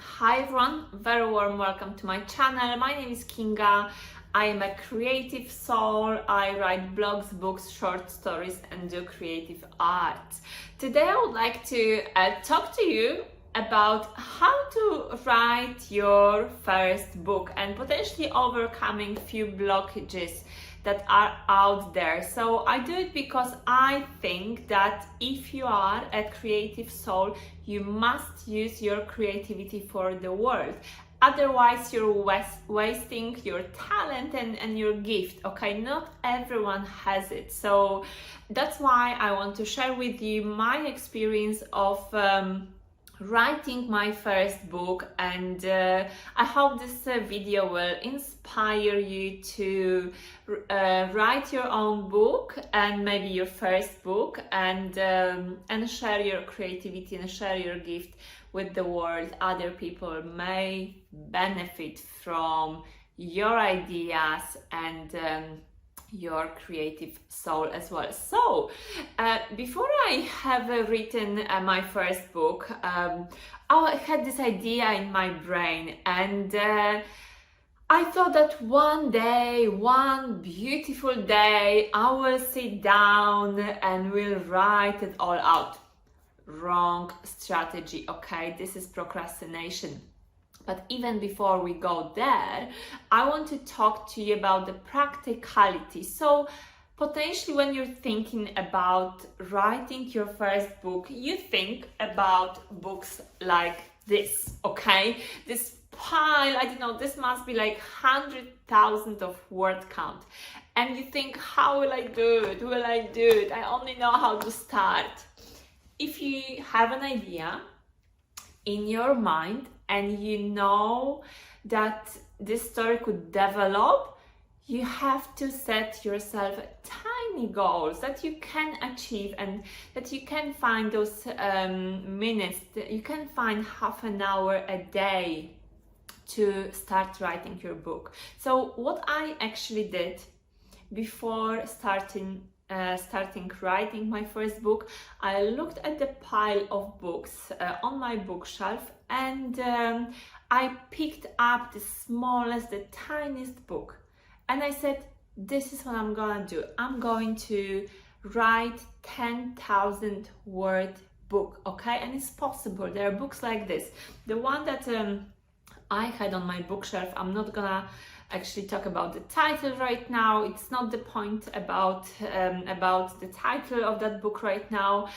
Hi everyone, very warm welcome to my channel. My name is Kinga. I am a creative soul. I write blogs, books, short stories and do creative art. Today I would like to talk to you about how to write your first book and potentially overcoming few blockages that are out there. So I do it because I think that if you are a creative soul, you must use your creativity for the world. Otherwise, you're wasting your talent and your gift, okay? Not everyone has it. So that's why I want to share with you my experience of writing my first book, and I hope this video will inspire you to write your own book and maybe your first book, and share your creativity and share your gift with the world. Other people may benefit from your ideas and your creative soul as well. So before I have written my first book, I had this idea in my brain, and I thought that one day, one beautiful day, I will sit down and will write it all out. Wrong strategy, okay? This is procrastination. But even before we go there, I want to talk to you about the practicality. So potentially when you're thinking about writing your first book, you think about books like this, okay? This pile, I don't know, this must be like 100,000 of word count. And you think, how will I do it? Will I do it? I only know how to start. If you have an idea in your mind and you know that this story could develop, you have to set yourself tiny goals that you can achieve, and that you can find those minutes, that you can find half an hour a day to start writing your book. So what I actually did before starting writing my first book, I looked at the pile of books on my bookshelf, and I picked up the smallest, the tiniest book, and I said, this is what I'm gonna do. I'm going to write 10,000 word book, okay? And it's possible. There are books like this. The one that I had on my bookshelf, I'm not gonna actually talk about the title right now. It's not the point about the title of that book right now.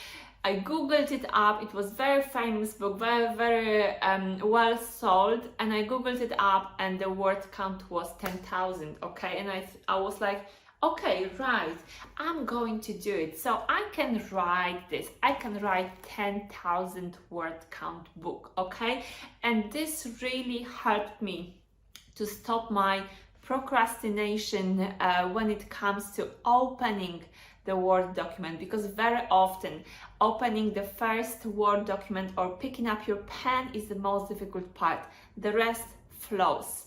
I googled it up. It was very famous book, very well sold, and I googled it up and the word count was 10,000, okay? And I was like, okay, right, I'm going to do it. So I can write this. I can write 10,000 word count book, okay? And this really helped me to stop my procrastination when it comes to opening the Word document, because very often opening the first Word document or picking up your pen is the most difficult part. The rest flows.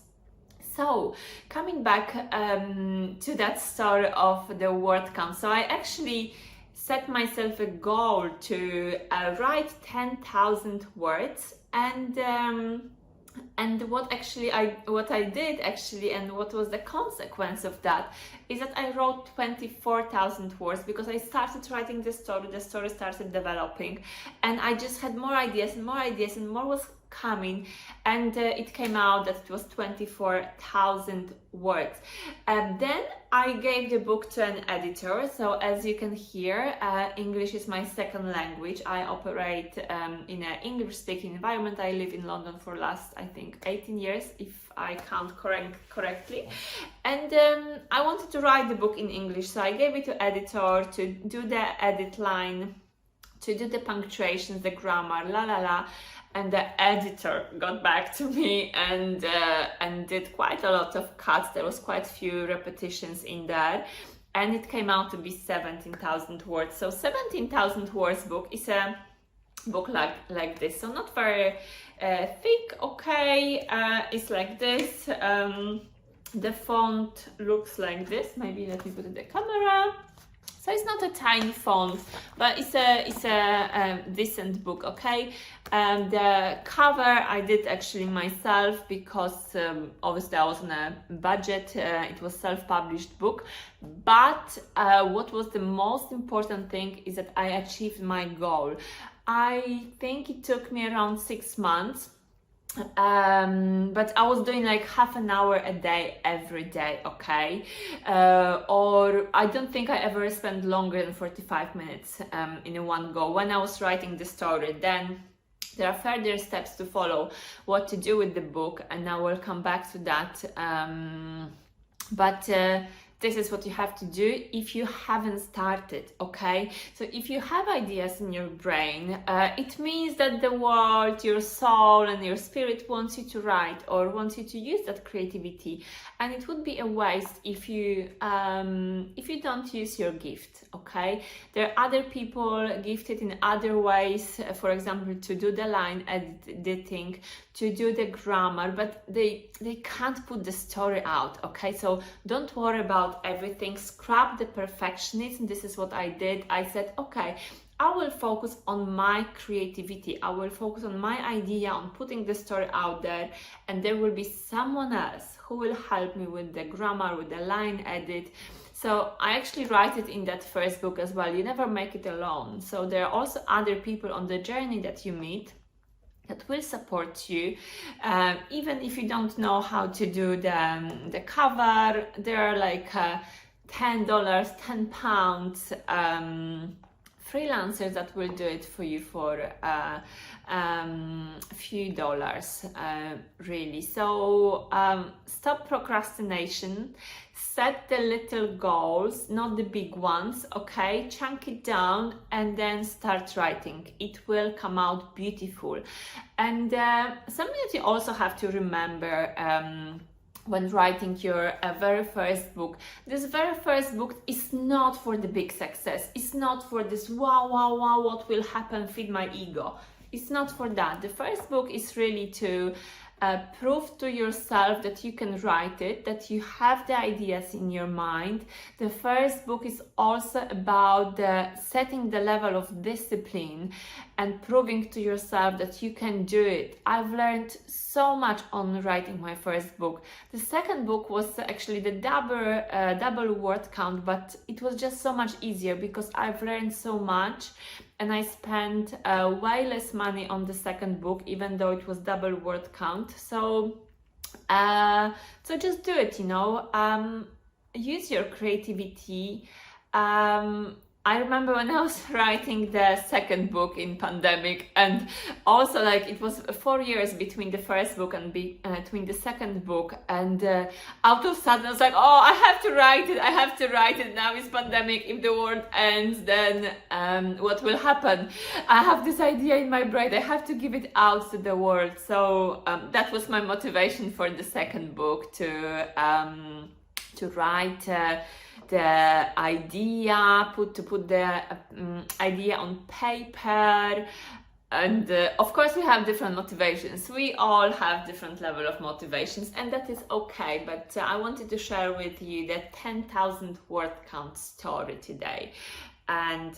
So coming back to that story of the word count, so I actually set myself a goal to write 10,000 words, and what I did actually, and what was the consequence of that, is that I wrote 24,000 words, because I started writing the story started developing, and I just had more ideas and more ideas, and more was coming, and it came out that it was 24,000 words. And then I gave the book to an editor. So as you can hear, English is my second language. I operate in an English-speaking environment. I live in London for last, I think, 18 years, if I count correctly. And I wanted to write the book in English, so I gave it to editor to do the edit line, to do the punctuations, the grammar, and the editor got back to me and did quite a lot of cuts. There was quite a few repetitions in there, and it came out to be 17,000 words. So 17,000 words book is a book like this, so not very thick, okay? It's like this. The font looks like this. Maybe let me put it in the camera. So it's not a tiny font, but it's a decent book, okay? The cover I did actually myself because obviously I was on a budget. It was self-published book, but what was the most important thing is that I achieved my goal. I think it took me around 6 months. But I was doing like half an hour a day every day, okay? Or I don't think I ever spent longer than 45 minutes in one go when I was writing the story. Then there are further steps to follow, what to do with the book, and I will come back to that. But this is what you have to do if you haven't started, okay? So if you have ideas in your brain, it means that the world, your soul and your spirit wants you to write or wants you to use that creativity, and it would be a waste if you don't use your gift, okay? There are other people gifted in other ways, for example, to do the line editing, to do the grammar, but they can't put the story out, okay? So don't worry about everything, scrap the perfectionism. This is what I did. I said, okay, I will focus on my creativity, I will focus on my idea, on putting the story out there, and there will be someone else who will help me with the grammar, with the line edit. So I actually write it in that first book as well. You never make it alone. So there are also other people on the journey that you meet that will support you, even if you don't know how to do the cover. There are like $10, £10 freelancers that will do it for you for a few dollars, really. So stop procrastination, set the little goals, not the big ones, okay? Chunk it down and then start writing. It will come out beautiful. And something that you also have to remember when writing your very first book, this very first book is not for the big success. It's not for this wow, what will happen, feed my ego. It's not for that. The first book is really to prove to yourself that you can write it, that you have the ideas in your mind. The first book is also about setting the level of discipline and proving to yourself that you can do it. I've learned so much on writing my first book. The second book was actually the double word count, but it was just so much easier because I've learned so much, and I spent way less money on the second book, even though it was double word count. So just do it, you know. Use your creativity. I remember when I was writing the second book in pandemic, and also like it was 4 years between the first book and between the second book, and out of sudden I was like, oh, I have to write it, now it's pandemic, if the world ends, then what will happen? I have this idea in my brain, I have to give it out to the world. So that was my motivation for the second book, to write the idea, to put the idea on paper. And of course we have different motivations. We all have different level of motivations, and that is okay. But I wanted to share with you the 10,000 word count story today. And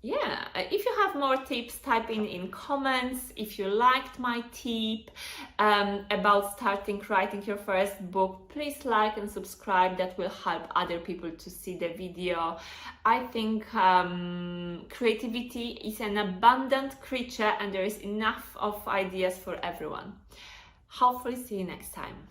yeah, if you have more tips, type in comments. If you liked my tip about starting writing your first book, please like and subscribe. That will help other people to see the video. I think creativity is an abundant creature, and there is enough of ideas for everyone. Hopefully see you next time.